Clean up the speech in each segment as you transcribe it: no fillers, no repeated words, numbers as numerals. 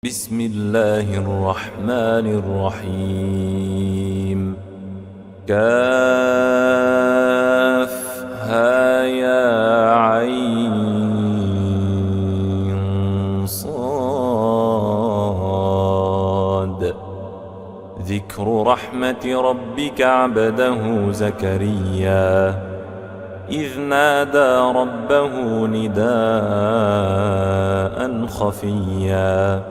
بسم الله الرحمن الرحيم. كافها يا عين صاد. ذكر رحمة ربك عبده زكريا إذ نادى ربه نداء خفيا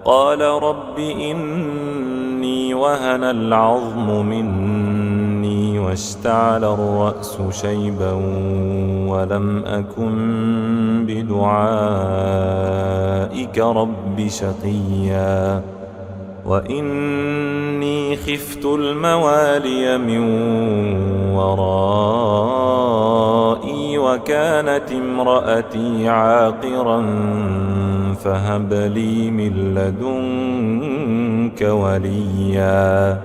قال رب إني وهن العظم مني واشتعل الرأس شيبا ولم أكن بدعائك رب شقيا وإني خفت الموالي من ورائي وكانت امرأتي عاقرا فهب لي من لدنك وليا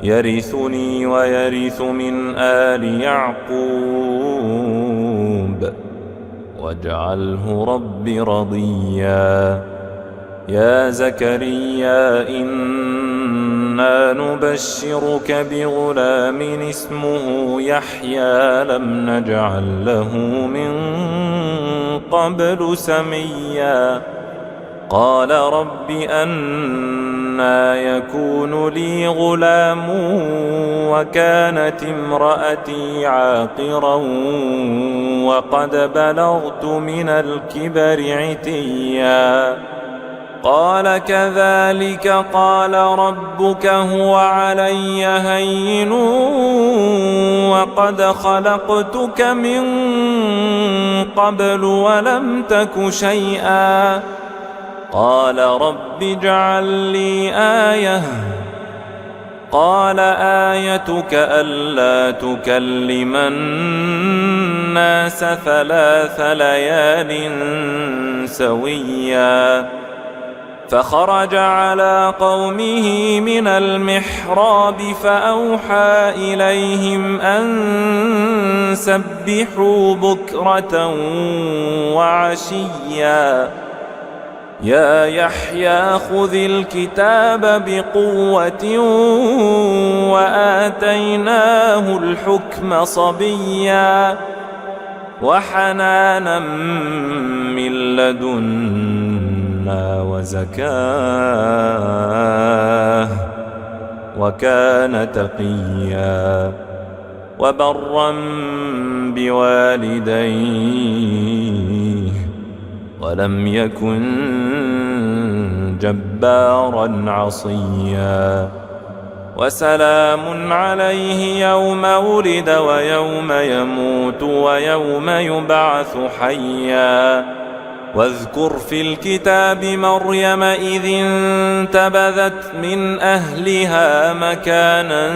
يرثني ويرث من آل يعقوب واجعله رب رضيا. يا زكريا إنا نبشرك بغلام اسمه يحيى لم نجعل له من قبل سميا قال رب أنى يكون لي غلام وكانت امرأتي عاقرا وقد بلغت من الكبر عتيا قال كذلك قال ربك هو علي هين وقد خلقتك من قبل ولم تك شيئا قال رب اجعل لي آية قال آيتك ألا تكلم الناس 3 ليال سويا فخرج على قومه من المحراب فأوحى إليهم أن سبحوا بكرة وعشيا يا يحيى خذ الكتاب بقوة وآتيناه الحكم صبيا وحنانا من لدنا وزكاه وكان تقيا وبرا بوالديه ولم يكن جبارا عصيا وسلام عليه يوم ولد ويوم يموت ويوم يبعث حيا واذكر في الكتاب مريم إذ انتبذت من أهلها مكانا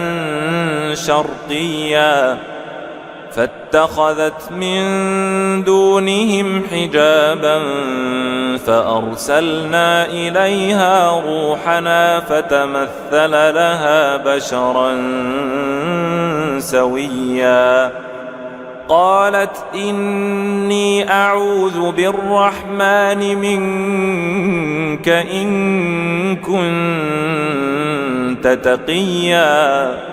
شرقيا فاتخذت من دونهم حجابا فأرسلنا إليها روحنا فتمثل لها بشرا سويا قالت إني أعوذ بالرحمن منك إن كنت تقيا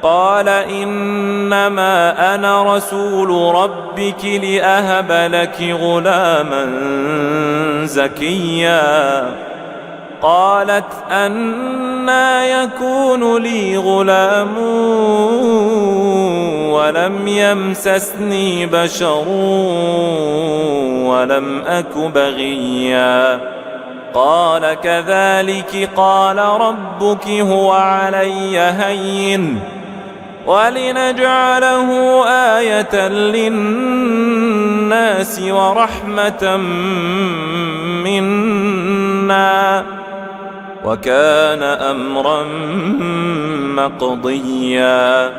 قال إنما أنا رسول ربك لأهب لك غلاما زكيا قالت أنى يكون لي غلام ولم يمسسني بشر ولم أك بغيا قال كذلك قال ربك هو علي هين ولنجعله آية للناس ورحمة منا وكان أمرا مقضيا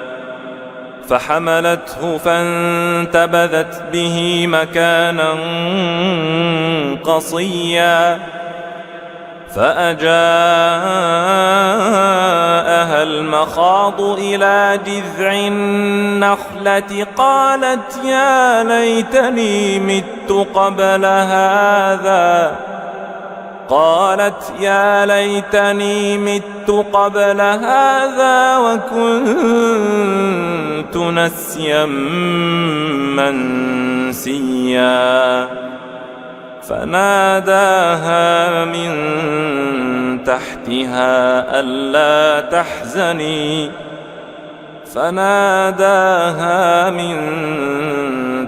فحملته فانتبذت به مكانا قصيا فأجاءها المخاض إلى جذع النخلة قالت يا ليتني مت قبل هذا قالت يا ليتني مت قبل هذا وكنت نسيا منسيا فناداها من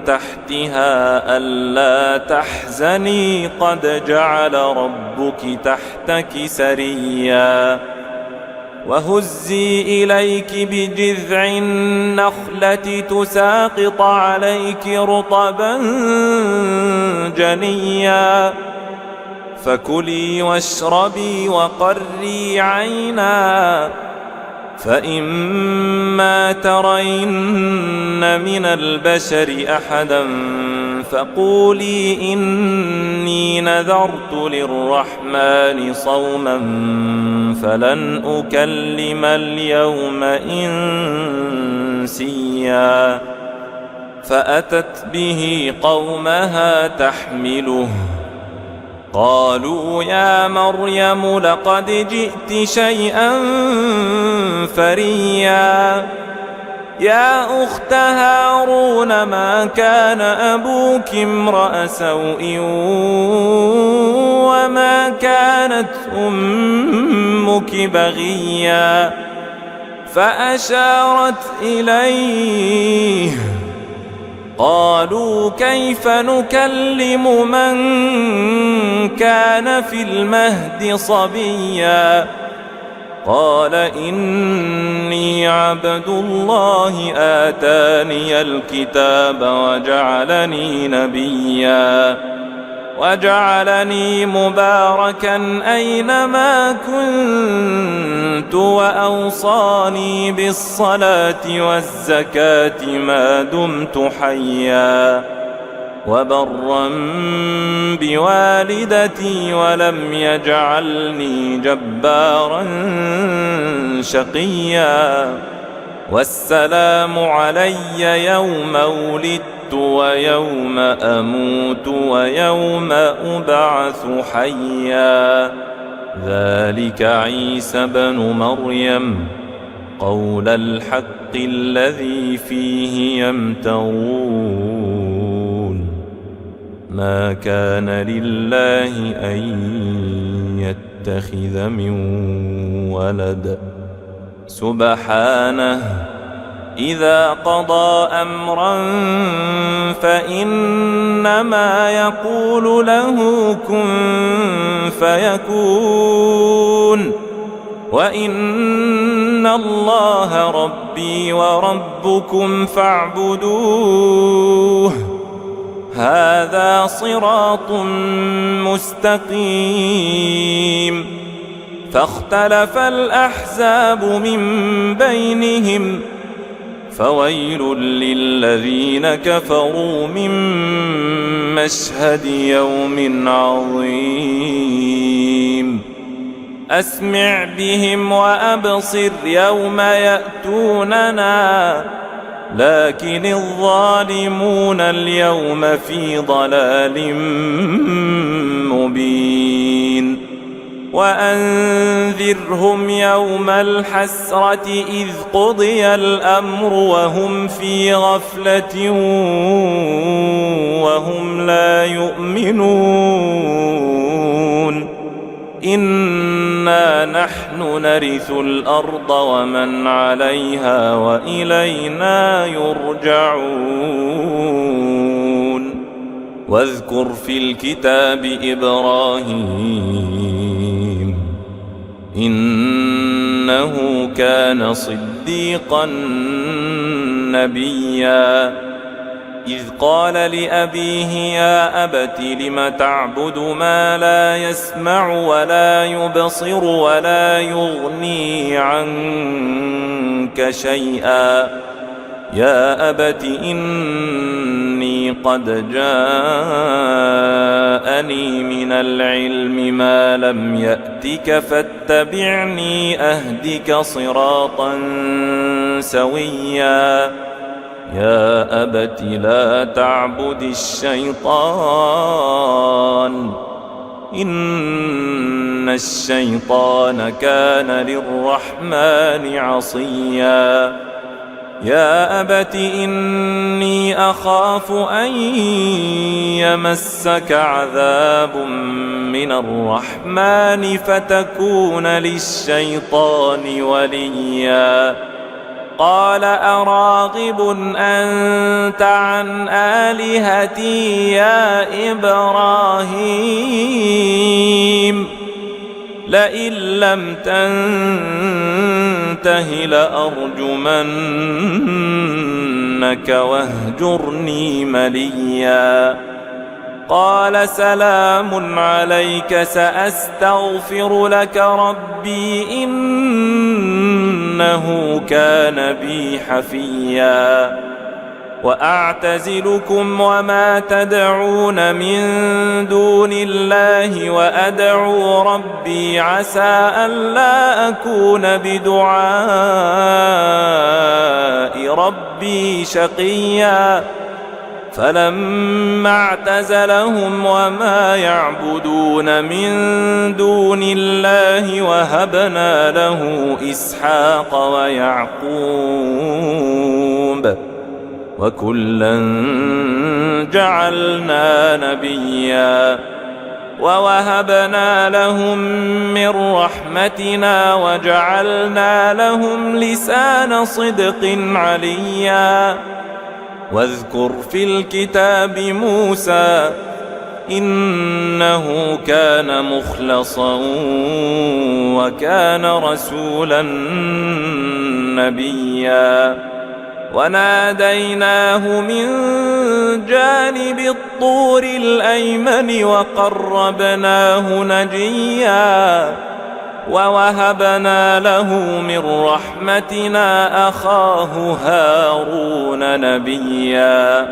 تحتها ألا تحزني قد جعل ربك تحتك سريا وهزي إليك بجذع النخلة تساقط عليك رطبا جنيا فكلي واشربي وقري عينا فإما ترين من البشر أحدا فقولي إني نذرت للرحمن صوما فلن أكلم اليوم إنسيا فأتت به قومها تحمله قالوا يا مريم لقد جئت شيئا فريا يا أخت هارون ما كان أبوك امرأ سوء وما كانت أمك بغيا فأشارت إليه قالوا كيف نكلم من كان في المهد صبيا قال إني عبد الله آتاني الكتاب وجعلني نبيا وجعلني مباركا أينما كنت وأوصاني بالصلاة والزكاة ما دمت حيا وبرا بوالدتي ولم يجعلني جبارا شقيا والسلام علي يوم ولدت ويوم أموت ويوم أبعث حيا ذلك عيسى بن مريم قول الحق الذي فيه يمترون ما كان لله أن يتخذ من ولد سبحانه إذا قضى أمرا فإنما يقول له كن فيكون وإن الله ربي وربكم فاعبدوه هذا صراط مستقيم فاختلف الأحزاب من بينهم فويل للذين كفروا من مشهد يوم عظيم أسمع بهم وأبصر يوم يأتوننا لكن الظالمون اليوم في ضلال مبين وأنذرهم يوم الحسرة إذ قضي الأمر وهم في غفلة وهم لا يؤمنون إنا نحن نرث الأرض ومن عليها وإلينا يرجعون واذكر في الكتاب إبراهيم إنه كان صديقا نبيا إذ قال لأبيه يا أبت لم تعبد ما لا يسمع ولا يبصر ولا يغني عنك شيئا يا أبت إني قد جاءني من العلم ما لم يأتك فاتبعني أهدك صراطا سويا يا أبت لا تعبد الشيطان إن الشيطان كان للرحمن عصيا يا أبت إني أخاف أن يمسك عذاب من الرحمن فتكون للشيطان وليا قال أراغب أنت عن آلهتي يا إبراهيم لئن لم تنته لأرجمنك واهجرني مليا قال سلام عليك سأستغفر لك ربي إنه كان بي حفيا وأعتزلكم وما تدعون من دون الله وأدعو ربي عسى ألا أكون بدعاء ربي شقيا فلما اعتزلهم وما يعبدون من دون الله وهبنا له إسحاق ويعقوب وكلا جعلنا نبيا ووهبنا لهم من رحمتنا وجعلنا لهم لسان صدق عليا واذكر في الكتاب موسى إنه كان مخلصا وكان رسولا نبيا وناديناه من جانب الطور الأيمن وقربناه نجيا ووهبنا له من رحمتنا أخاه هارون نبيا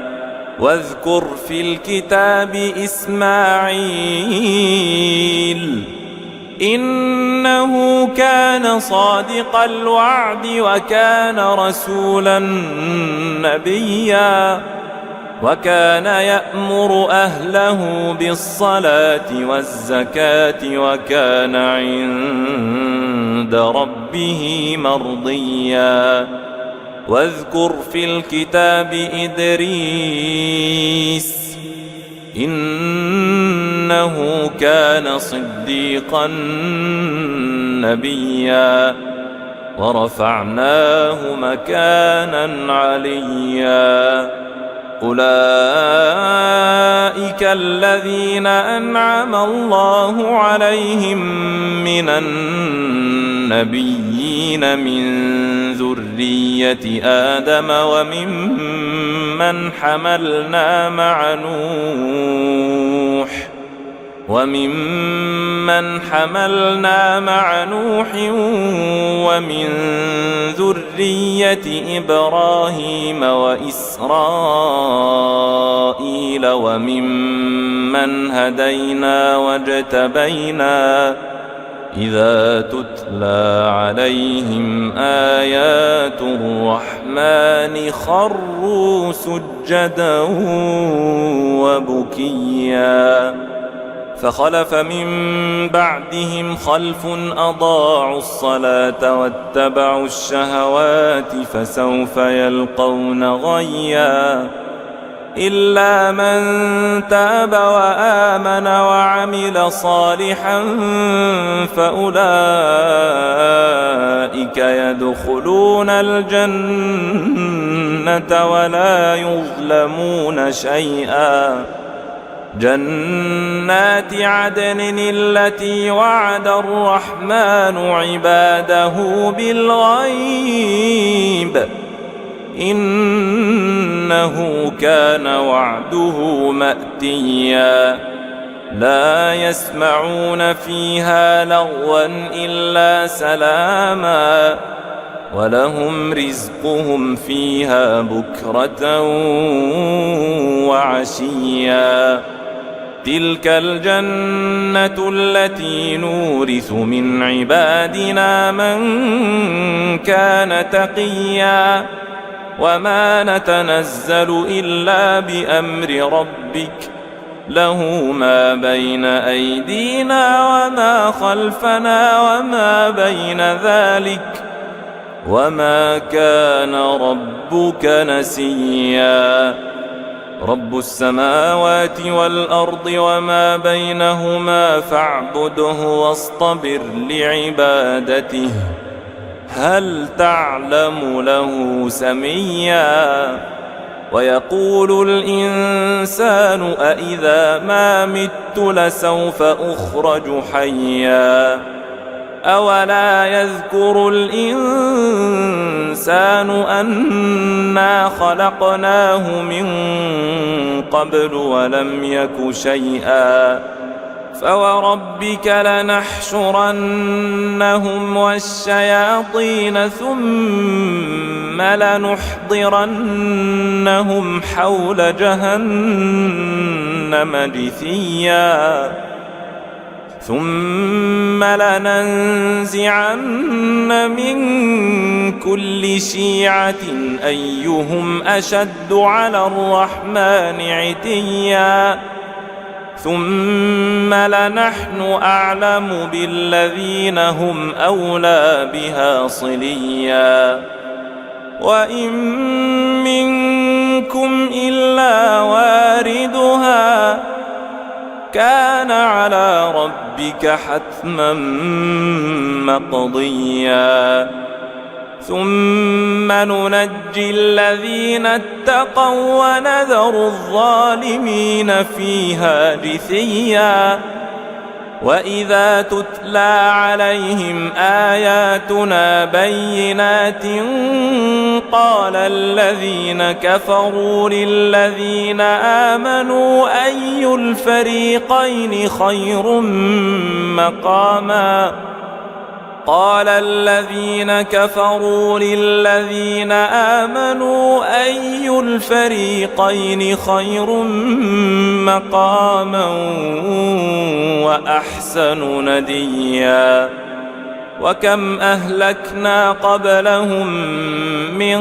واذكر في الكتاب إسماعيل إنه كان صادق الوعد وكان رسولا نبيا وكان يأمر أهله بالصلاة والزكاة وكان عند ربه مرضيا واذكر في الكتاب إدريس إنه كان صديقا نبيا ورفعناه مكانا عليا أولئك الذين أنعم الله عليهم من النبيين من ذرية آدم وممن حملنا مع نوح ومن ذرية إبراهيم وإسرائيل وممن هدينا واجتبينا إذا تتلى عليهم آيات الرحمن خروا سجدا وبكيا فخلف من بعدهم خلف أضاعوا الصلاة واتبعوا الشهوات فسوف يلقون غيا إلا من تاب وآمن وعمل صالحا فأولئك يدخلون الجنة ولا يظلمون شيئا جنات عدن التي وعد الرحمن عباده بالغيب إنه كان وعده مأتيا لا يسمعون فيها لغوا إلا سلاما ولهم رزقهم فيها بكرة وعشيا تلك الجنة التي نورث من عبادنا من كان تقيا وما نتنزل إلا بأمر ربك له ما بين أيدينا وما خلفنا وما بين ذلك وما كان ربك نسيا رب السماوات والأرض وما بينهما فاعبده واصطبر لعبادته هل تعلم له سميا ويقول الإنسان أإذا ما مت لسوف أخرج حيا أولا يذكر الإنسان أنا خلقناه من قبل ولم يك شيئا فوربك لنحشرنهم والشياطين ثم لنحضرنهم حول جهنم جثيا ثم لننزعن من كل شيعة أيهم أشد على الرحمن عتيا ثم لنحن أعلم بالذين هم أولى بها صليا وإن منكم إلا واردها كان على ربك حتما مقضيا ثم ننجي الذين اتقوا ونذر الظالمين فيها جثيا وإذا تتلى عليهم آياتنا بينات قال الذين كفروا للذين آمنوا أي الفريقين خير مقاما قال الذين كفروا للذين آمنوا أي الفريقين خير مقاما وأحسن نديا وكم أهلكنا قبلهم من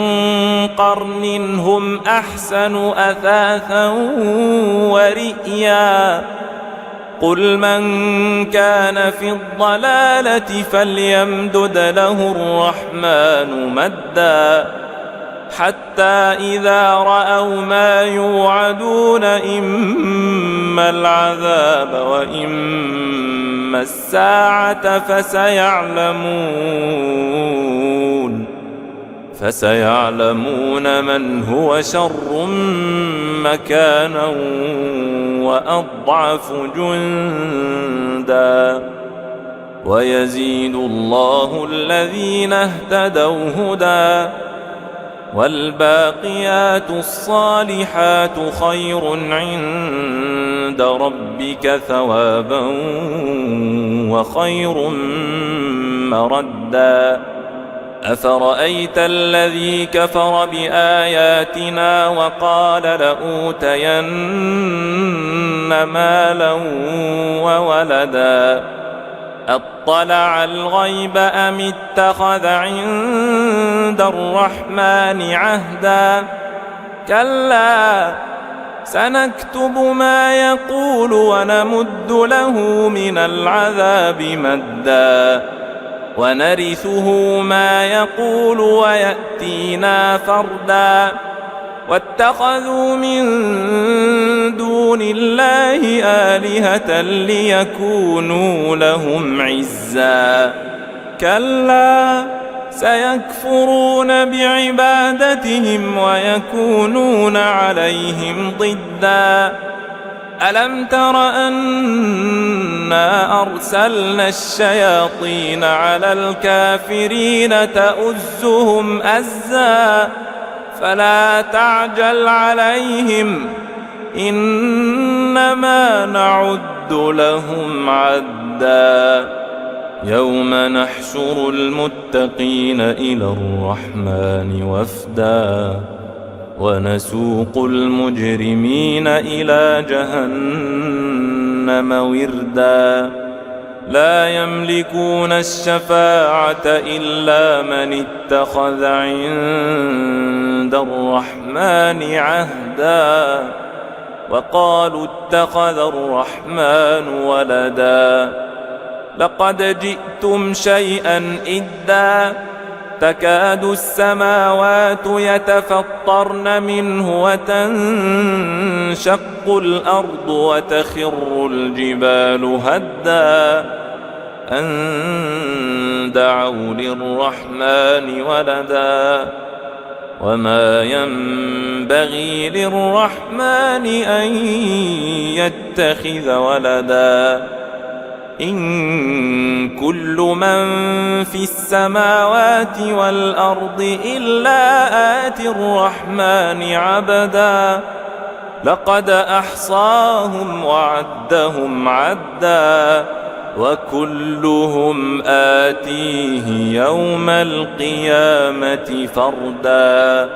قرن هم أحسن أثاثا ورئيا قل من كان في الضلالة فليمدد له الرحمن مدا حتى إذا رأوا ما يوعدون إما العذاب وإما الساعة فسيعلمون من هو شر مكانا وأضعف جندا ويزيد الله الذين اهتدوا هدى والباقيات الصالحات خير عند ربك ثوابا وخير مردا أفرأيت الذي كفر بآياتنا وقال لأوتين مالا وولدا أطلع الغيب أم اتخذ عند الرحمن عهدا كلا سنكتب ما يقول ونمد له من العذاب مدا ونرثه ما يقول ويأتينا فردا واتخذوا من دون الله آلهة ليكونوا لهم عزا كلا سيكفرون بعبادتهم ويكونون عليهم ضدا ألم تر أنا أرسلنا الشياطين على الكافرين تؤزهم أزا فلا تعجل عليهم إنما نعد لهم عدا يوم نحشر المتقين إلى الرحمن وفدا ونسوق المجرمين إلى جهنم وردا لا يملكون الشفاعة إلا من اتخذ عند الرحمن عهدا وقالوا اتخذ الرحمن ولدا لقد جئتم شيئا إدا تكاد السماوات يتفطرن منه وتنشق الأرض وتخر الجبال هدا أن دعوا للرحمن ولدا وما ينبغي للرحمن أن يتخذ ولدا إن كل من في السماوات والأرض إلا آتي الرحمن عبدا لقد أحصاهم وعدهم عدا وكلهم آتيه يوم القيامة فردا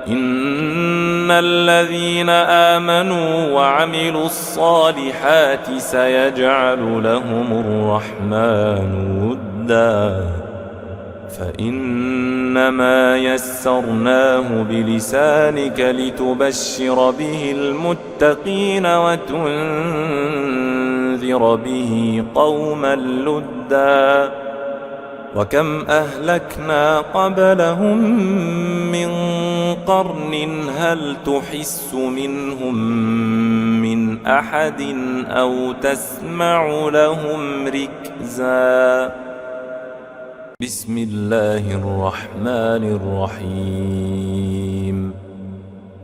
إن الذين آمنوا وعملوا الصالحات سيجعل لهم الرحمن ودا فإنما يسرناه بلسانك لتبشر به المتقين وتنذر به قوما لدا وكم أهلكنا قبلهم من قرن هل تحس منهم من أحد أو تسمع لهم ركزا بسم الله الرحمن الرحيم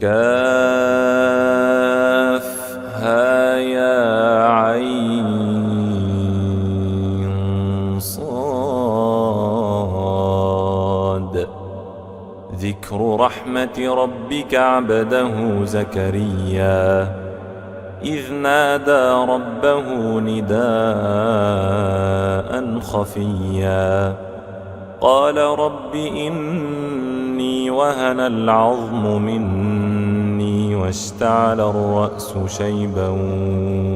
كافها يا عين صاد ذكر رحمة ربك عبده زكريا إذ نادى ربه نداء خفيا قال رب إني وهن العظم مني واشتعل الرأس شيبا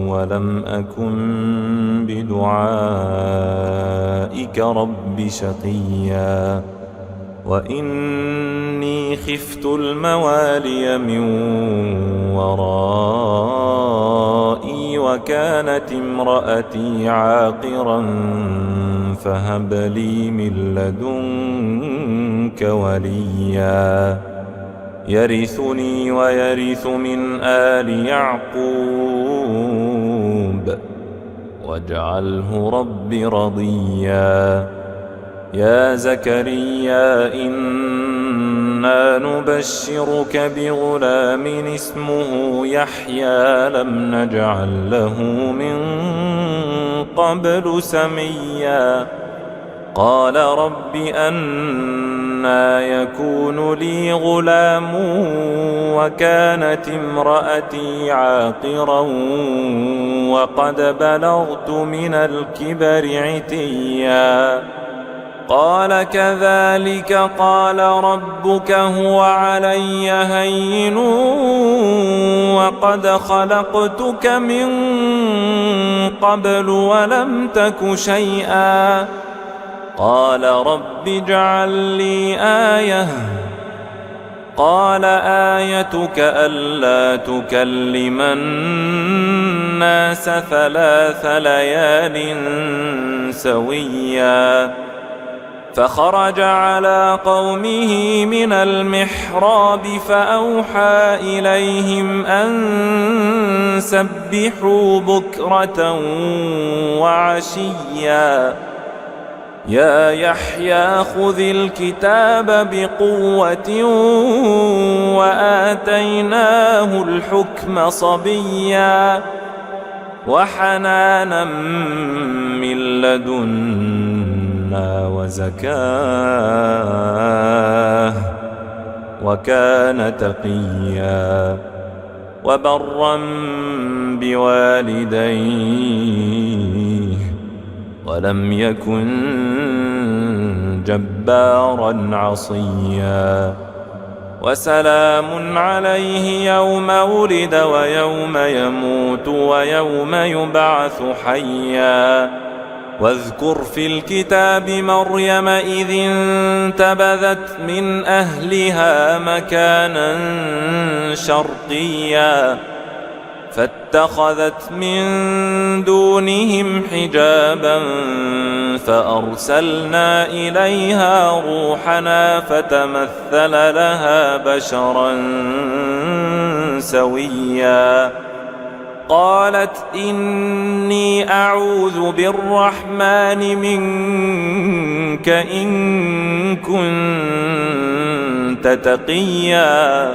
ولم أكن بدعائك رب شقيا وإني خفت الموالي من ورائي وكانت امرأتي عاقرا فهب لي من لدنك وليا يرثني ويرث من آل يعقوب واجعله رب رضيا يا زكريا إنا نبشرك بغلام اسمه يحيى لم نجعل له من قبل سميا قال رب أنى يكون لي غلام وكانت امرأتي عاقرا وقد بلغت من الكبر عتيا قال كذلك قال ربك هو علي هين وقد خلقتك من قبل ولم تك شيئا قال رب اجعل لي آية قال آيتك ألا تكلم الناس 3 ليال سويا فخرج على قومه من المحراب فأوحى إليهم أن سبحوا بكرة وعشيا يا يحيى خذ الكتاب بقوة وآتيناه الحكم صبيا وحنانا من لدنا وزكاه وكان تقيا وبرا بوالديه ولم يكن جبارا عصيا وسلام عليه يوم ولد ويوم يموت ويوم يبعث حيا واذكر في الكتاب مريم إذ انتبذت من أهلها مكانا شرقيا فاتخذت من دونهم حجابا فأرسلنا إليها روحنا فتمثل لها بشرا سويا قالت إني أعوذ بالرحمن منك إن كنت تقيا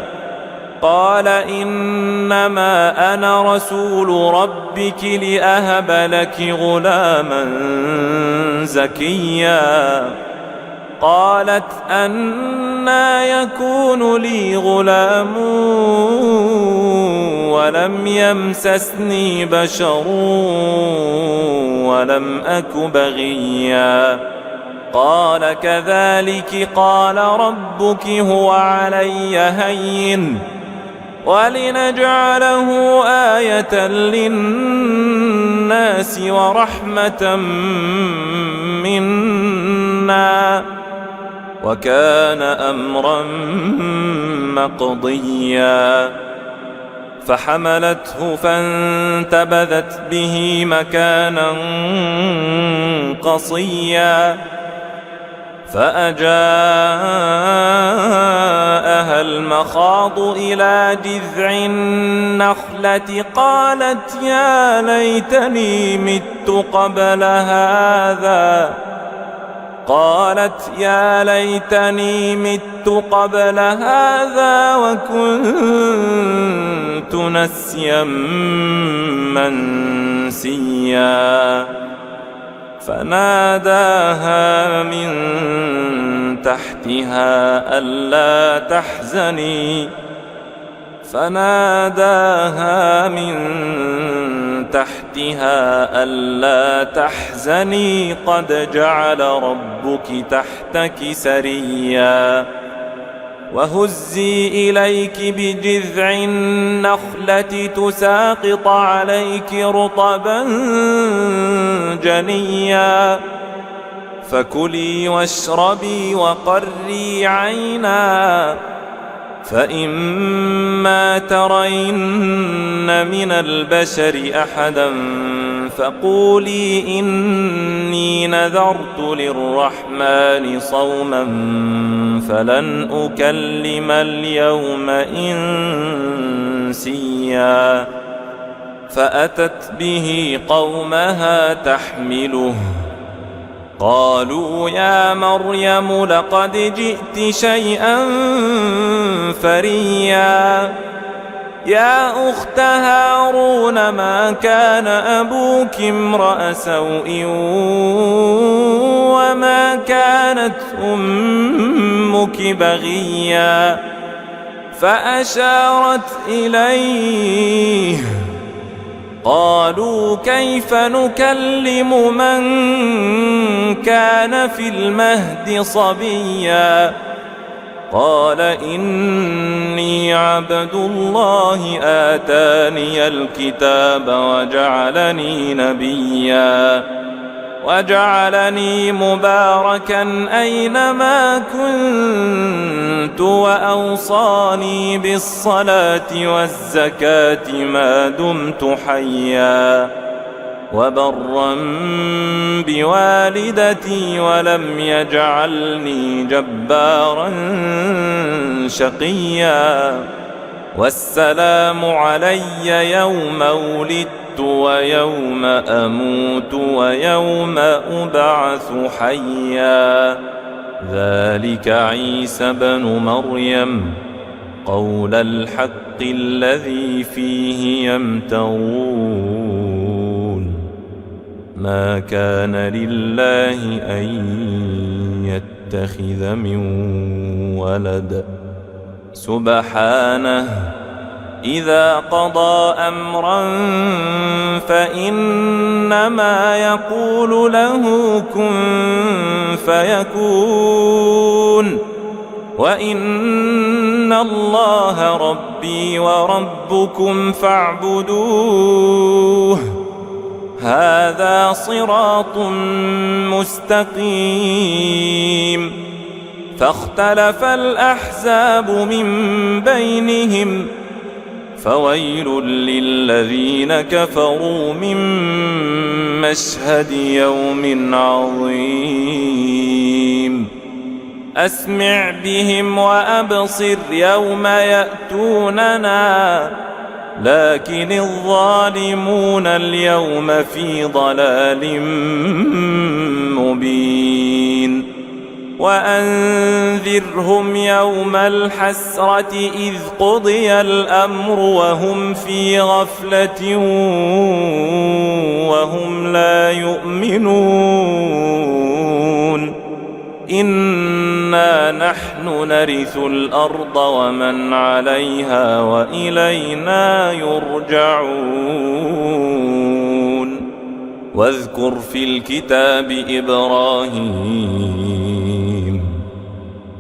قال إنما أنا رسول ربك لأهب لك غلاما زكيا قالت أنى يكون لي غلام ولم يمسسني بشر ولم أك بغيا قال كذلك قال ربك هو علي هين ولنجعله آية للناس ورحمة منا وكان أمرا مقضيا فحملته فانتبذت به مكانا قصيا فأجاءها المخاض إلى جذع النخلة قالت يا ليتني مت قبل هذا وكنت نسيا منسيا فناداها من تحتها ألا تحزني قد جعل ربك تحتك سريا وهزي إليك بجذع النخلة تساقط عليك رطبا جنيا فكلي واشربي وقري عينا فإما ترين من البشر أحدا فقولي إني نذرت للرحمن صوما فلن أكلم اليوم إنسيا فأتت به قومها تحمله قالوا يا مريم لقد جئت شيئا فريا يا أخت هارون ما كان أبوك امرأ سوء وما كانت أمك بغيا فأشارت إليه قالوا كيف نكلم من كان في المهد صبيا قال إني عبد الله آتاني الكتاب وجعلني نبيا وجعلني مباركا أينما كنت وأوصاني بالصلاة والزكاة ما دمت حيا وبرا بوالدتي ولم يجعلني جبارا شقيا والسلام علي يوم ولدت ويوم أموت ويوم أبعث حيا ذلك عيسى بن مريم قول الحق الذي فيه يمترون ما كان لله أن يتخذ من ولد سبحانه إذا قضى أمرا فإنما يقول له كن فيكون وإن الله ربي وربكم فاعبدوه هذا صراط مستقيم فاختلف الأحزاب من بينهم فويل للذين كفروا من مشهد يوم عظيم أسمع بهم وأبصر يوم يأتوننا لكن الظالمون اليوم في ضلال مبين وأنذرهم يوم الحسرة إذ قضي الأمر وهم في غفلة وهم لا يؤمنون إنا نحن نرث الأرض ومن عليها وإلينا يرجعون واذكر في الكتاب إبراهيم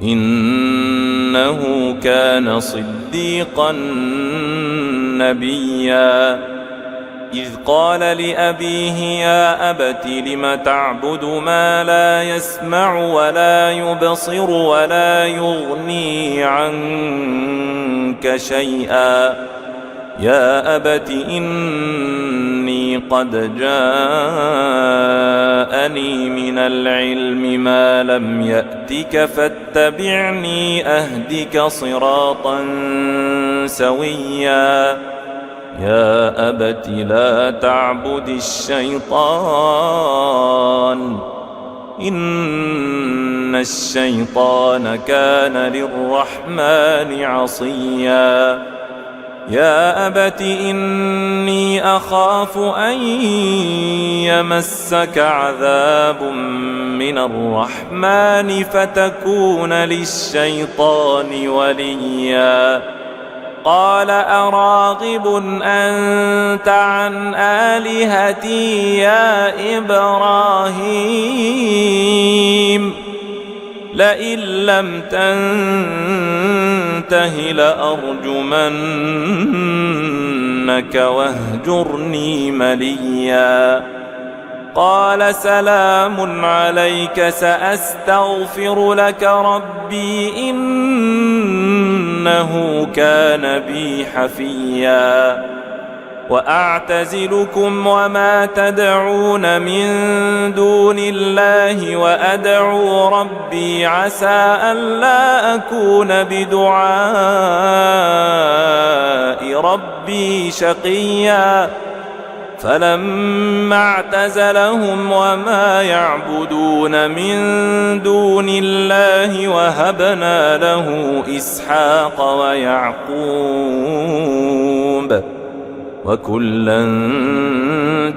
إنه كان صديقا نبيا إذ قال لأبيه يا أبت لم تعبد ما لا يسمع ولا يبصر ولا يغني عنك شيئا يا أبت إني قد جاءني من العلم ما لم يأتك فاتبعني أهدك صراطا سويا يا أبت لا تعبد الشيطان إن الشيطان كان للرحمن عصيا يا أبت إني أخاف أن يمسك عذاب من الرحمن فتكون للشيطان وليا قال أراغب أنت عن آلهتي يا إبراهيم لئن لم تنته لأرجمنك واهجرني مليا قال سلام عليك سأستغفر لك ربي إنه كان بي حفيا وأعتزلكم وما تدعون من دون الله وأدعو ربي عسى ألا أكون بدعاء ربي شقيا فلما اعتزلهم وما يعبدون من دون الله وهبنا له إسحاق ويعقوب وكلا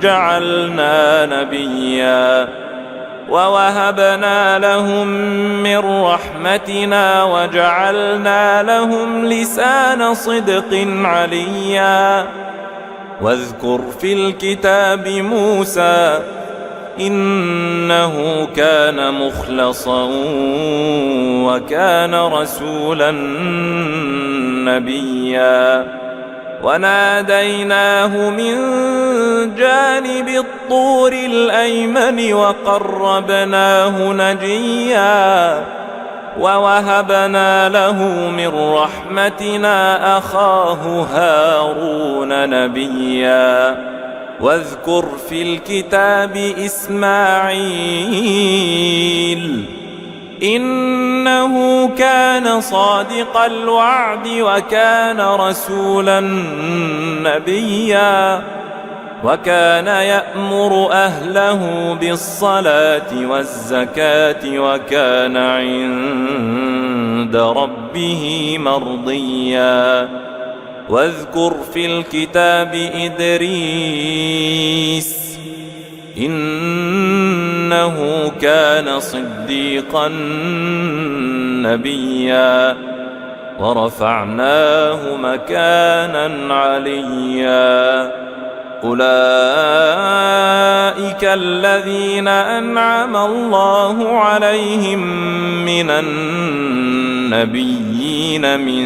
جعلنا نبيا ووهبنا لهم من رحمتنا وجعلنا لهم لسان صدق عليا واذكر في الكتاب موسى إنه كان مخلصا وكان رسولا نبيا وناديناه من جانب الطور الأيمن وقربناه نجيا ووهبنا له من رحمتنا أخاه هارون نبيا واذكر في الكتاب إسماعيل إنه كان صادق الوعد وكان رسولا نبيا وكان يأمر أهله بالصلاة والزكاة وكان عند ربه مرضيا واذكر في الكتاب إدريس إنه كان صديقا نبيا ورفعناه مكانا عليا أولئك الذين أنعم الله عليهم من النبيين من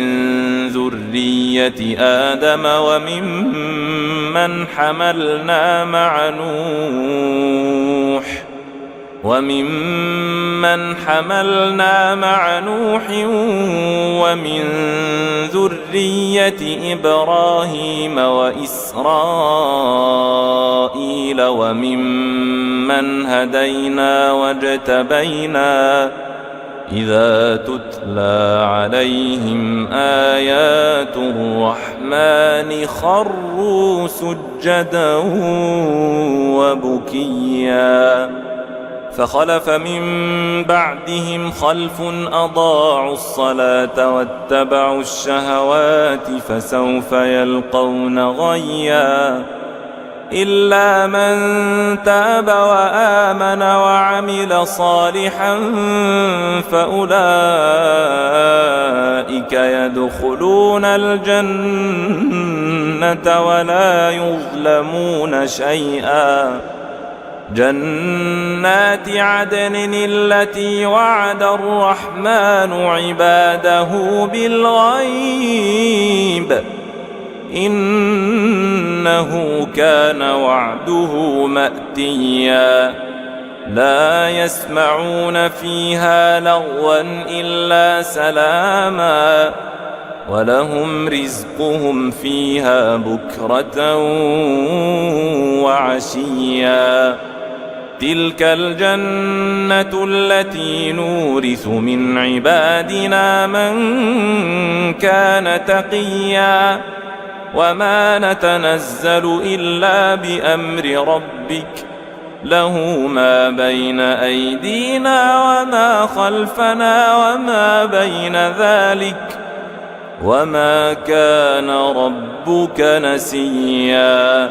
ذرية آدم وممن حملنا مع نوح وممن حملنا مع نوح ومن ذرية إبراهيم وإسرائيل وممن هدينا واجتبينا إذا تتلى عليهم آيات الرحمن خروا سجدا وبكيا فخلف من بعدهم خلف أضاعوا الصلاة واتبعوا الشهوات فسوف يلقون غيا إلا من تاب وآمن وعمل صالحا فأولئك يدخلون الجنة ولا يظلمون شيئا جنات عدن التي وعد الرحمن عباده بالغيب إنه كان وعده مأتيا لا يسمعون فيها لغوا إلا سلاما ولهم رزقهم فيها بكرة وعشيا تلك الجنة التي نورث من عبادنا من كان تقيا وما نتنزل إلا بأمر ربك له ما بين أيدينا وما خلفنا وما بين ذلك وما كان ربك نسيا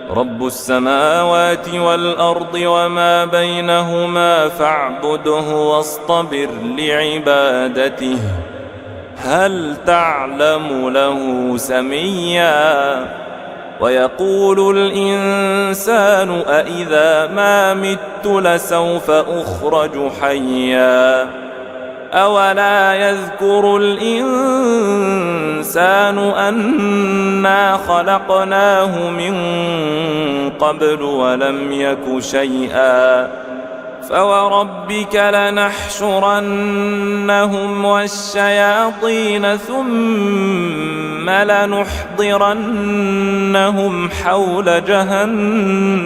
رب السماوات والأرض وما بينهما فاعبده واصطبر لعبادته هل تعلم له سميا ويقول الإنسان أإذا ما مت لسوف أخرج حيا أولا يذكر الإنسان أنا خلقناه من قبل ولم يك شيئا فوربك لنحشرنهم والشياطين ثم لنحضرنهم حول جهنم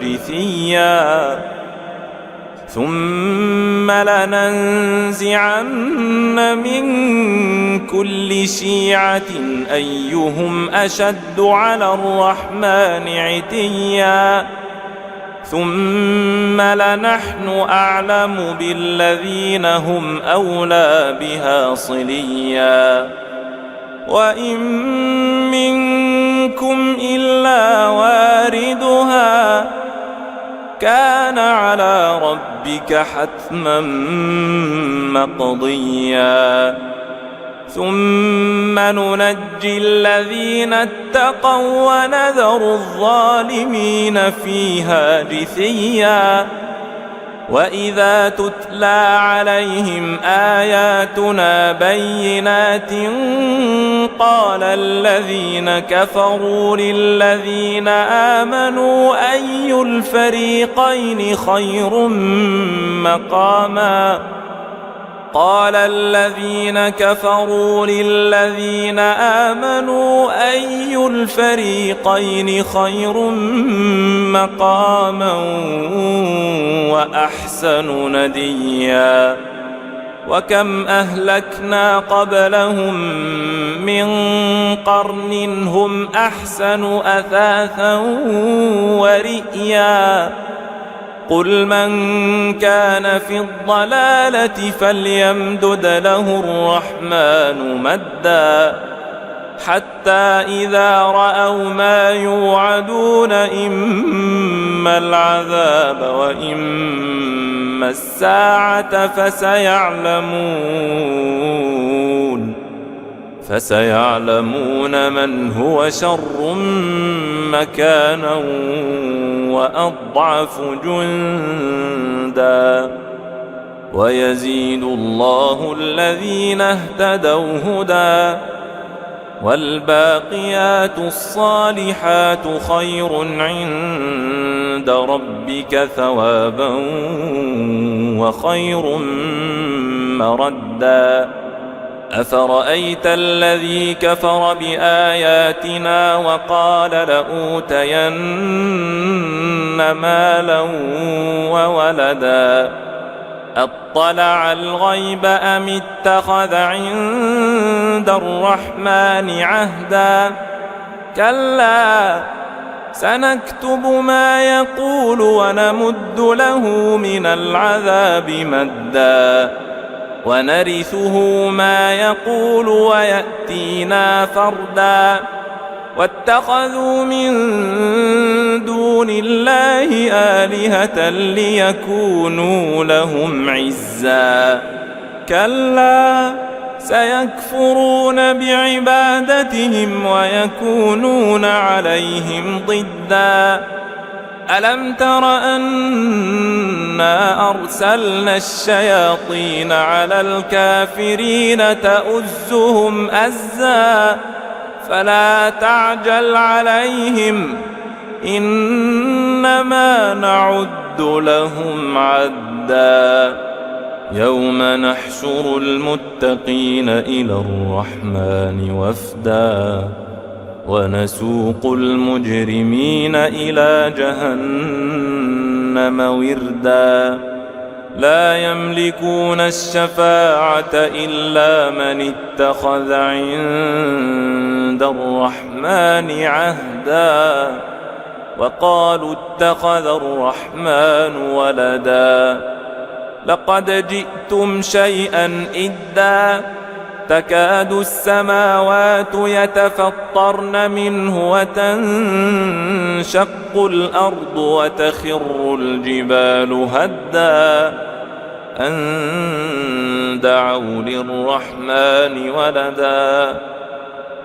جثيا ثم لننزعن من كل شيعة أيهم أشد على الرحمن عتيا ثم لنحن أعلم بالذين هم أولى بها صليا وإن منكم إلا واردها كان على ربك حتما مقضيا ثم ننجي الذين اتقوا ونذر الظالمين فيها جثيا وإذا تتلى عليهم آياتنا بينات قال الذين كفروا للذين آمنوا أي الفريقين خير مقاما قال الذين كفروا للذين آمنوا أي الفريقين خير مقاما وأحسن نديا وكم أهلكنا قبلهم من قرن هم أحسن أثاثا ورئيا قل من كان في الضلالة فليمدد له الرحمن مدا حتى إذا رأوا ما يوعدون إما العذاب وإما الساعة فسيعلمون من هو شر مكانا وأضعف جندا ويزيد الله الذين اهتدوا هدى والباقيات الصالحات خير عند عند ربك ثوابا وخير مردا أفرأيت الذي كفر بآياتنا وقال لأوتين مالا وولدا أطلع الغيب أم اتخذ عند الرحمن عهدا كلا سنكتب ما يقول ونمد له من العذاب مدا ونرثه ما يقول ويأتينا فردا واتخذوا من دون الله آلهة ليكونوا لهم عزا كلا سيكفرون بعبادتهم ويكونون عليهم ضدا ألم تر أنا أرسلنا الشياطين على الكافرين تؤزهم أزا فلا تعجل عليهم إنما نعد لهم عدا يوم نحشر المتقين إلى الرحمن وفدا ونسوق المجرمين إلى جهنم وردا لا يملكون الشفاعة إلا من اتخذ عند الرحمن عهدا وقالوا اتخذ الرحمن ولدا لقد جئتم شيئا إدا تكاد السماوات يتفطرن منه وتنشق الأرض وتخر الجبال هدا أن دعوا للرحمن ولدا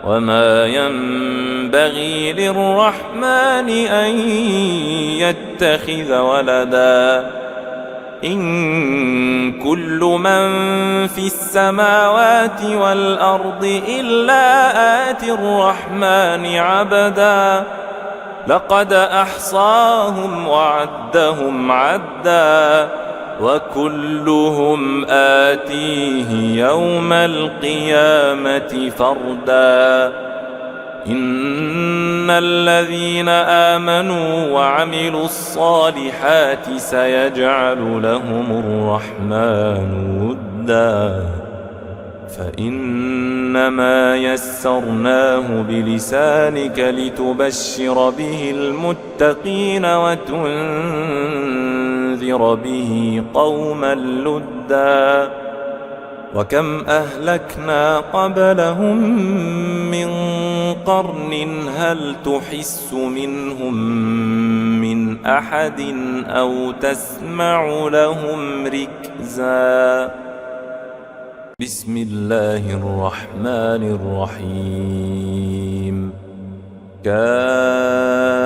وما ينبغي للرحمن أن يتخذ ولدا إن كل من في السماوات والأرض إلا آتي الرحمن عبدا لقد أحصاهم وعدهم عدا وكلهم آتيه يوم القيامة فردا إن الذين آمنوا وعملوا الصالحات سيجعل لهم الرحمن ودا فإنما يسرناه بلسانك لتبشر به المتقين وتنذر به قوما لدا وكم أهلكنا قبلهم من قرن هل تحس منهم من أحد أو تسمع لهم ركزا بسم الله الرحمن الرحيم كافها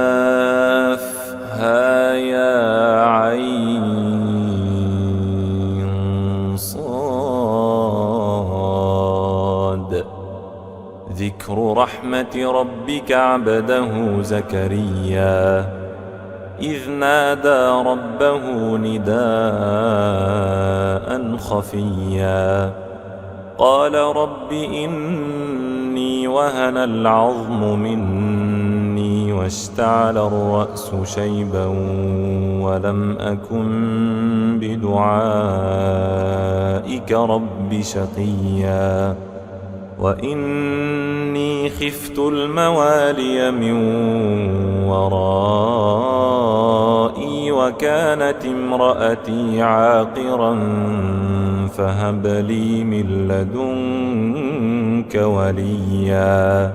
يا عين صاد ذكر رحمة ربك عبده زكريا إذ نادى ربه نداء خفيا قال رب إني وهن العظم مني واشتعل الرأس شيبا ولم أكن بدعائك رب شقيا وإني خفت الموالي من ورائي وكانت امرأتي عاقرا فهب لي من لدنك وليا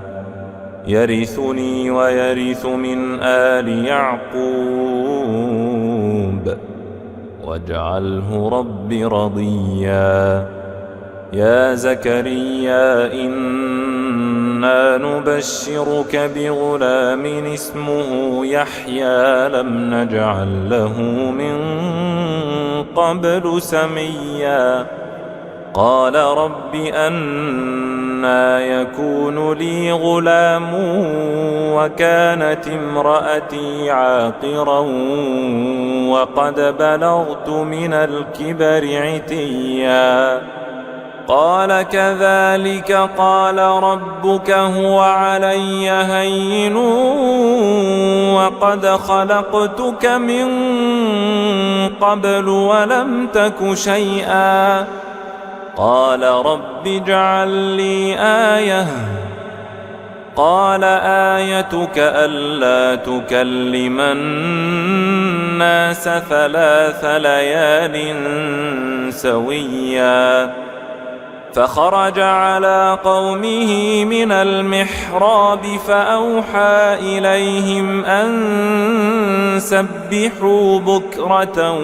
يرثني ويرث من آل يعقوب واجعله رب رضيا يا زكريا إنا نبشرك بغلام اسمه يحيى لم نجعل له من قبل سميا قال رب أنى أنى يكون لي غلام وكانت امرأتي عاقرا وقد بلغت من الكبر عتيا قال كذلك قال ربك هو علي هين وقد خلقتك من قبل ولم تك شيئا قال رب اجعل لي آية قال آيتك ألا تكلم الناس 3 ليال سويا فخرج على قومه من المحراب فأوحى إليهم أن سبحوا بكرة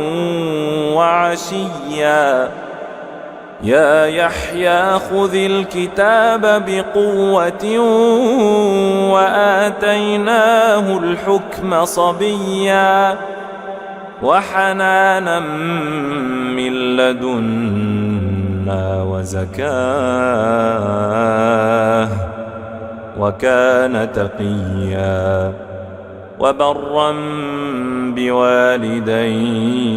وعشيا يا يحيى خذ الكتاب بقوة وآتيناه الحكم صبيا وحنانا من لدنا وزكاه وكان تقيا وبرا بوالديه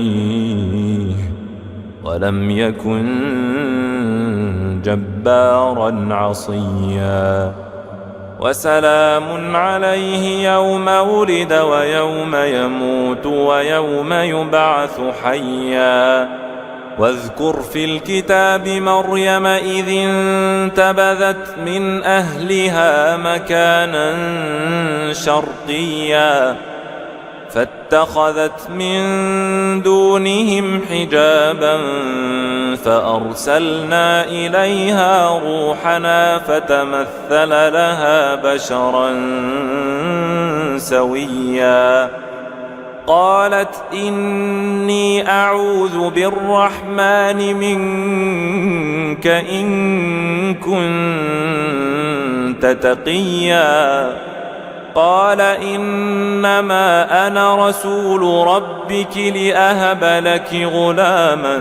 ولم يكن جبارا عصيا وسلام عليه يوم ولد ويوم يموت ويوم يبعث حيا واذكر في الكتاب مريم إذ انتبذت من أهلها مكانا شرقيا فاتخذت من دونهم حجابا فأرسلنا إليها روحنا فتمثل لها بشرا سويا قالت إني أعوذ بالرحمن منك إن كنت تقيا قال إنما أنا رسول ربك لأهب لك غلاما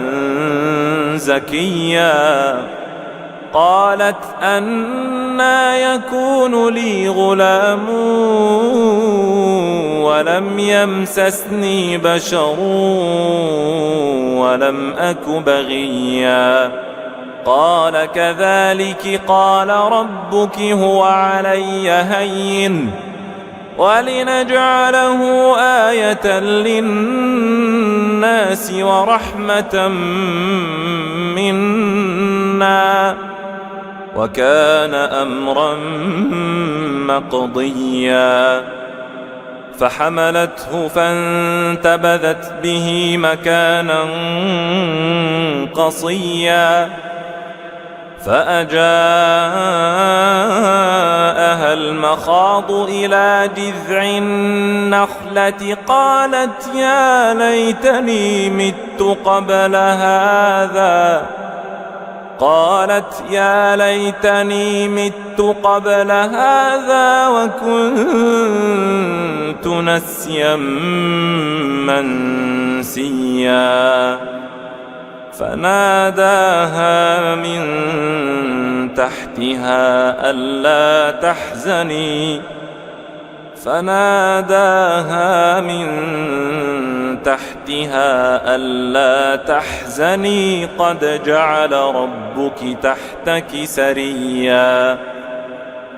زكيا قالت أنى يكون لي غلام ولم يمسسني بشر ولم أك بغيا قال كذلك قال ربك هو علي هين ولنجعله آية للناس ورحمة منا وكان أمرا مقضيا فحملته فانتبذت به مكانا قصيا فأجاءها المخاض إلى جذع النخلة قالت يا ليتني مت قبل هذا وكنت نسيا منسيا فناداها من تحتها ألا تحزني قد جعل ربك تحتك سريا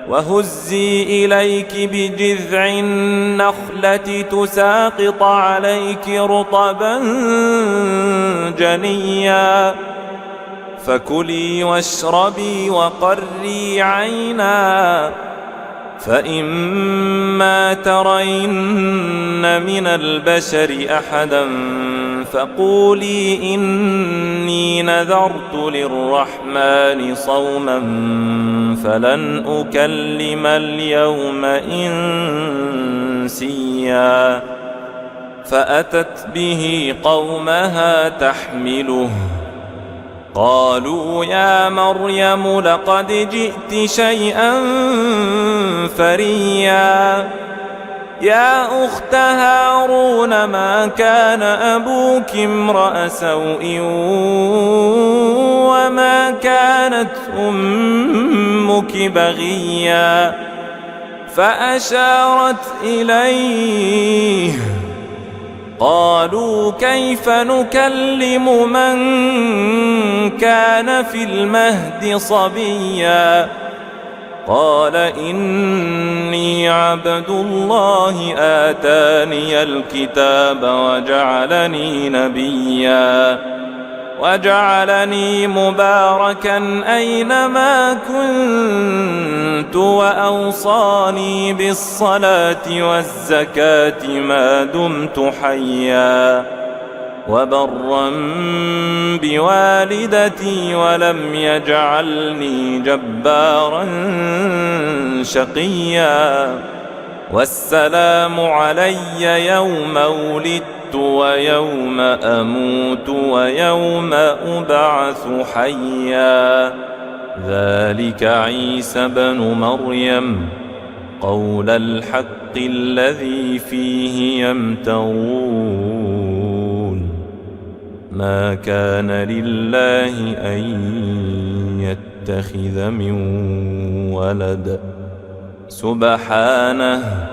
وهزي إليك بجذع النخلة تساقط عليك رطبا جنيا فكلي واشربي وقري عينا فإما ترين من البشر أحدا فقولي إني نذرت للرحمن صوما فلن أكلم اليوم إنسيا فأتت به قومها تحمله قالوا يا مريم لقد جئت شيئا فريا يا أخت هارون ما كان أبوك امرأ سوء وما كانت أمك بغيا فأشارت إليه قالوا كيف نكلم من كان في المهد صبيا قال إني عبد الله آتاني الكتاب وجعلني نبيا وجعلني مباركا أينما كنت وأوصاني بالصلاة والزكاة ما دمت حيا وبرا بوالدتي ولم يجعلني جبارا شقيا والسلام علي يوم ولدت ويوم أموت ويوم أبعث حيا ذلك عيسى بن مريم قول الحق الذي فيه يمترون ما كان لله أن يتخذ من ولد سبحانه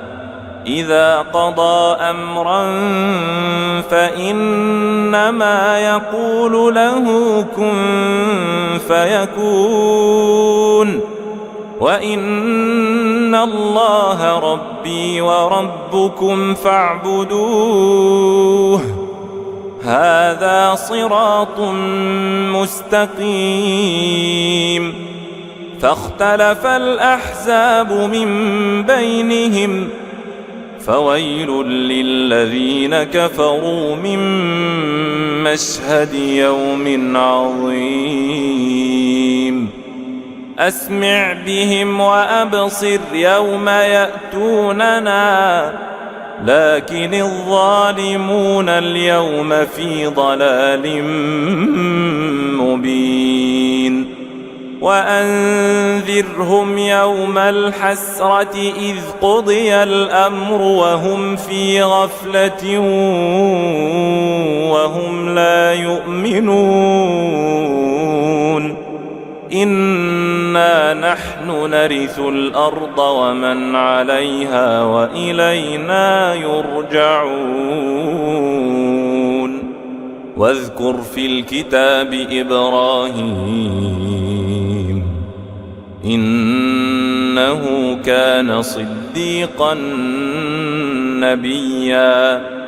إذا قضى أمرا فإنما يقول له كن فيكون وإن الله ربي وربكم فاعبدوه هذا صراط مستقيم فاختلف الأحزاب من بينهم فويل للذين كفروا من مشهد يوم عظيم أسمع بهم وأبصر يوم يأتوننا لكن الظالمون اليوم في ضلال مبين وأنذرهم يوم الحسرة إذ قضي الأمر وهم في غفلة وهم لا يؤمنون إنا نحن نرث الأرض ومن عليها وإلينا يرجعون واذكر في الكتاب إبراهيم إنه كان صديقا نبيا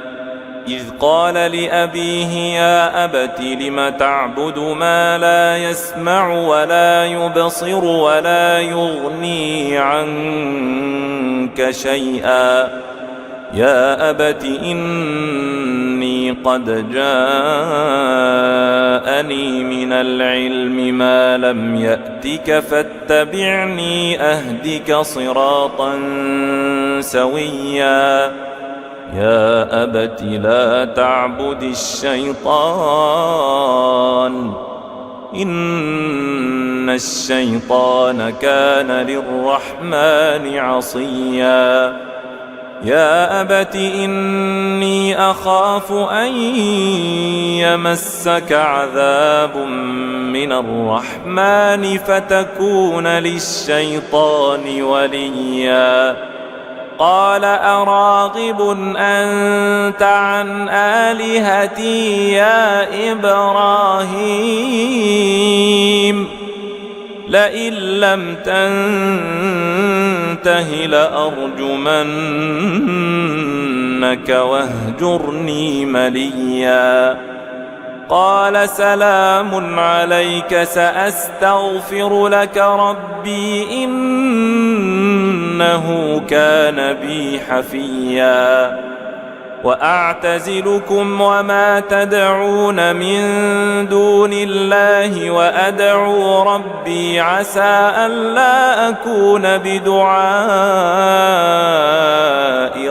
إذ قال لأبيه يا أبت لم تعبد ما لا يسمع ولا يبصر ولا يغني عنك شيئا يا أبت إني قد جاءني من العلم ما لم يأتك فاتبعني أهدك صراطا سويا يا أبت لا تعبد الشيطان إن الشيطان كان للرحمن عصيا يا أبت إني أخاف أن يمسك عذاب من الرحمن فتكون للشيطان وليا قال أراغب أنت عن آلهتي يا إبراهيم لئن لم تنته لأرجمنك واهجرني مليا قال سلام عليك سأستغفر لك ربي إنه كان بي حفيا وأعتزلكم وما تدعون من دون الله وأدعو ربي عسى ألا أكون بدعاء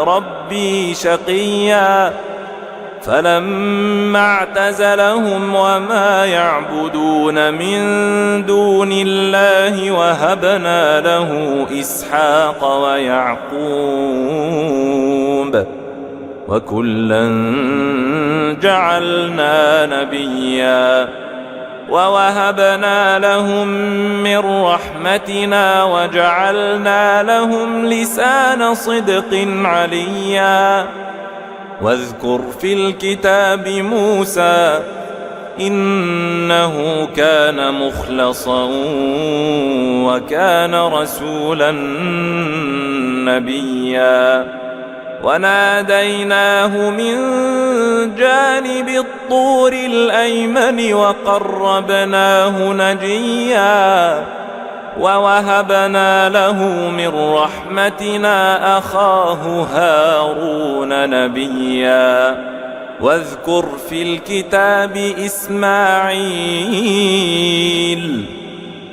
ربي شقيا فلما اعتزلهم وما يعبدون من دون الله وهبنا له إسحاق ويعقوب الذنوب وكلا جعلنا نبيا ووهبنا لهم من رحمتنا وجعلنا لهم لسان صدق عليا واذكر في الكتاب موسى إنه كان مخلصا وكان رسولا نبيا وناديناه من جانب الطور الأيمن وقربناه نجيا ووهبنا له من رحمتنا أخاه هارون نبيا واذكر في الكتاب إسماعيل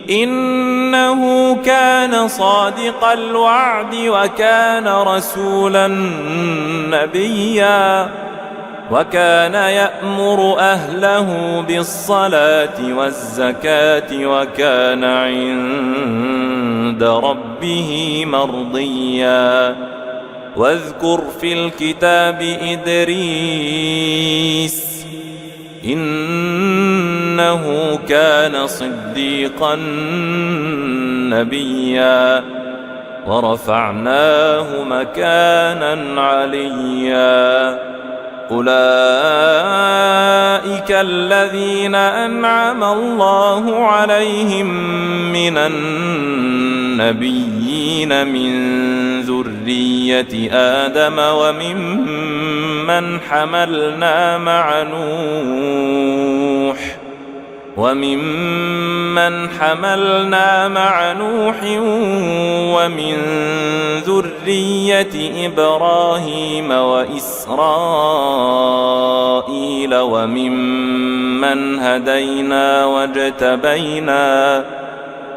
إنه كان صادق الوعد وكان رسولا نبيا وكان يأمر أهله بالصلاة والزكاة وكان عند ربه مرضيا واذكر في الكتاب إدريس إنه كان صديقا نبيا ورفعناه مكانا عليا أولئك الذين أنعم الله عليهم من النبيين من ذرية آدم وممن حملنا مع نوح ومن ذرية إبراهيم وإسرائيل وممن هدينا واجتبينا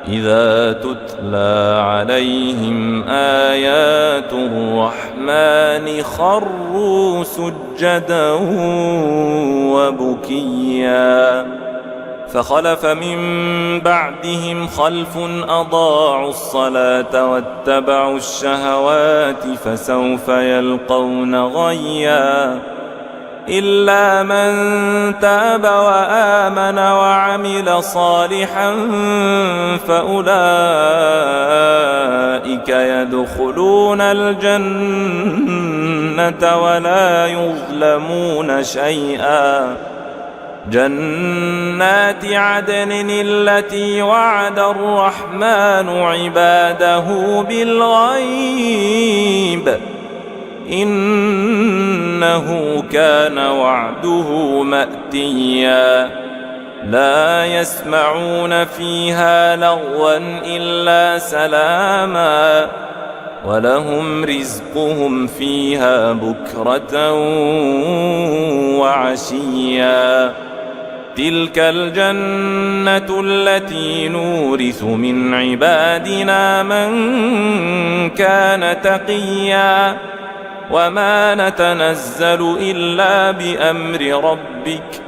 إذا تتلى عليهم آيات الرحمن خروا سجدا وبكيا فخلف من بعدهم خلف أضاعوا الصلاة واتبعوا الشهوات فسوف يلقون غيا إلا من تاب وآمن وعمل صالحا فأولئك يدخلون الجنة ولا يظلمون شيئا جنات عدن التي وعد الرحمن عباده بالغيب إنه كان وعده مأتيا لا يسمعون فيها لغوا إلا سلاما ولهم رزقهم فيها بكرة وعشيا تلك الجنة التي نورث من عبادنا من كان تقيا وما نتنزل إلا بأمر ربك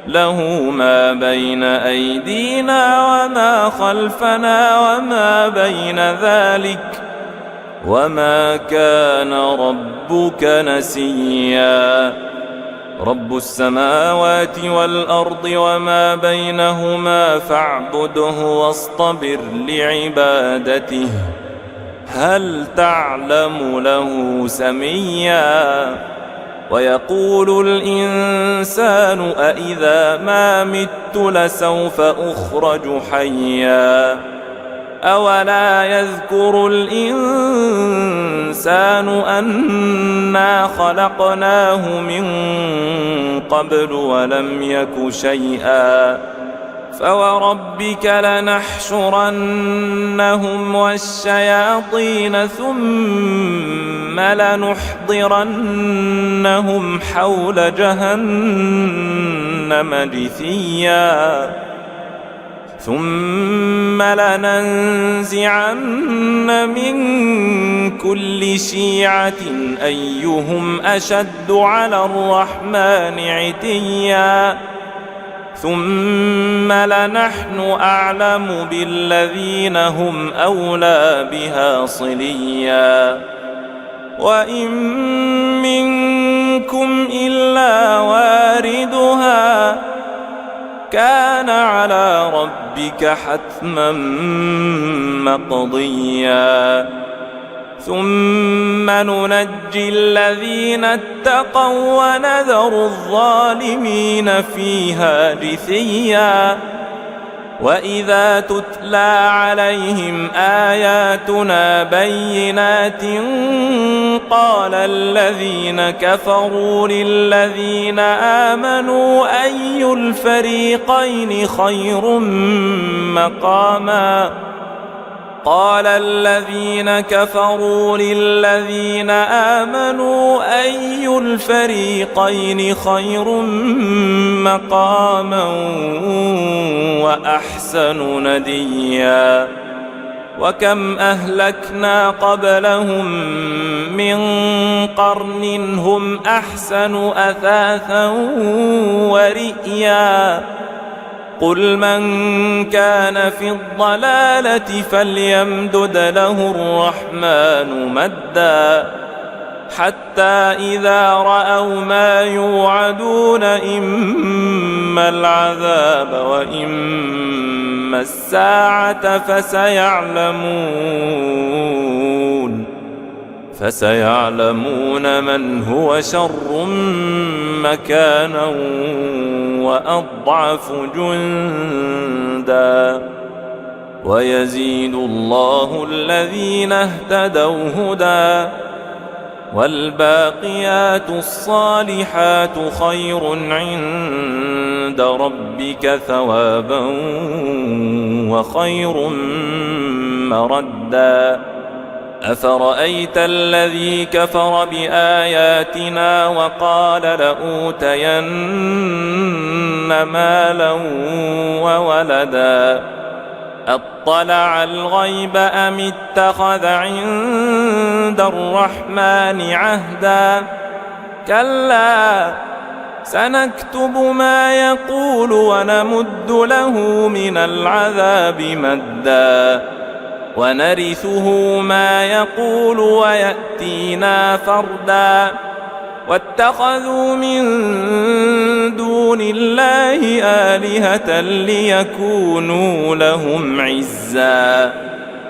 له ما بين أيدينا وما خلفنا وما بين ذلك وما كان ربك نسيا رب السماوات والأرض وما بينهما فاعبده واصطبر لعبادته هل تعلم له سميا ويقول الإنسان أإذا ما مت لسوف أخرج حيا أولا يذكر الإنسان أنا خلقناه من قبل ولم يك شيئا فوربك لنحشرنهم والشياطين ثم لنحضرنهم حول جهنم جثيا ثم لننزعن من كل شيعة أيهم أشد على الرحمن عتيا ثم لنحن أعلم بالذين هم أولى بها صليا وإن منكم إلا واردها كان على ربك حتما مقضيا ثم ننجي الذين اتقوا ونذر الظالمين فيها جثيا وإذا تتلى عليهم آياتنا بينات قال الذين كفروا للذين آمنوا أي الفريقين خير مقاما قال الذين كفروا للذين آمنوا أي الفريقين خير مقاما وأحسن نديا وكم أهلكنا قبلهم من قرن هم أحسن أثاثا ورئيا قل من كان في الضلالة فليمدد له الرحمن مدا حتى إذا رأوا ما يوعدون إما العذاب وإما الساعة فسيعلمون من هو شر مكانا وأضعف جندا ويزيد الله الذين اهتدوا هدى والباقيات الصالحات خير عند ربك ثوابا وخير مردا أفرأيت الذي كفر بآياتنا وقال لأوتين مالا وولدا أطلع الغيب أم اتخذ عند الرحمن عهدا كلا سنكتب ما يقول ونمد له من العذاب مدا ونرثه ما يقول ويأتينا فردا واتخذوا من دون الله آلهة ليكونوا لهم عزا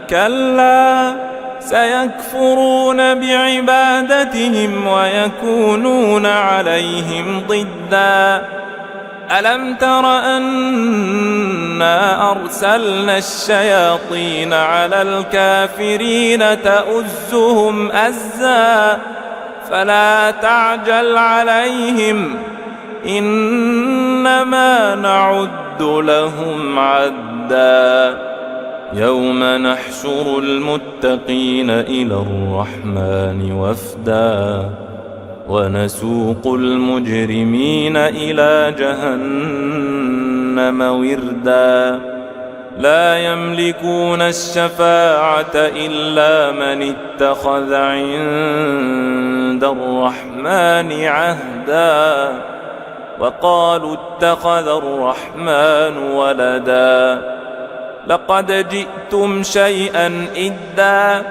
كلا سيكفرون بعبادتهم ويكونون عليهم ضدا ألم تر أنا أرسلنا الشياطين على الكافرين تؤزهم أزا فلا تعجل عليهم إنما نعد لهم عدا يوم نحشر المتقين إلى الرحمن وفدا ونسوق المجرمين إلى جهنم وردا لا يملكون الشفاعة إلا من اتخذ عند الرحمن عهدا وقالوا اتخذ الرحمن ولدا لقد جئتم شيئا إدا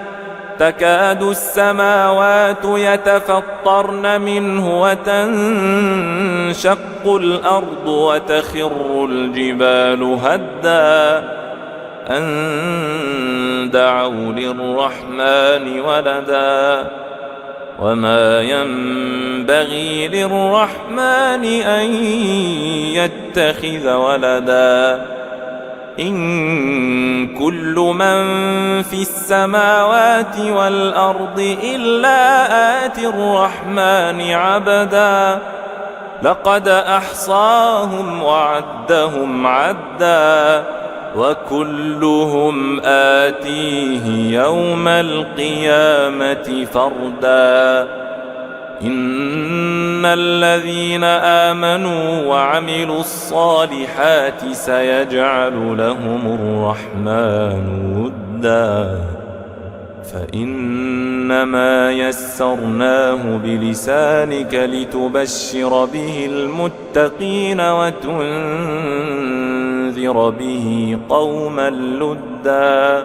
تكاد السماوات يتفطرن منه وتنشق الأرض وتخر الجبال هدا أن دعوا للرحمن ولدا وما ينبغي للرحمن أن يتخذ ولدا إن كل من في السماوات والأرض إلا آتي الرحمن عبدا لقد أحصاهم وعدهم عدا وكلهم آتيه يوم القيامة فردا إن الذين آمنوا وعملوا الصالحات سيجعل لهم الرحمن ودا فإنما يسرناه بلسانك لتبشر به المتقين وتنذر به قوما لدا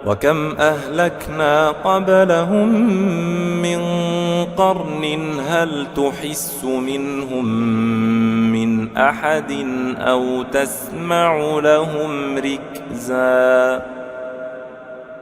وكم أهلكنا قبلهم من قرن هل تحس منهم من أحد أو تسمع لهم ركزا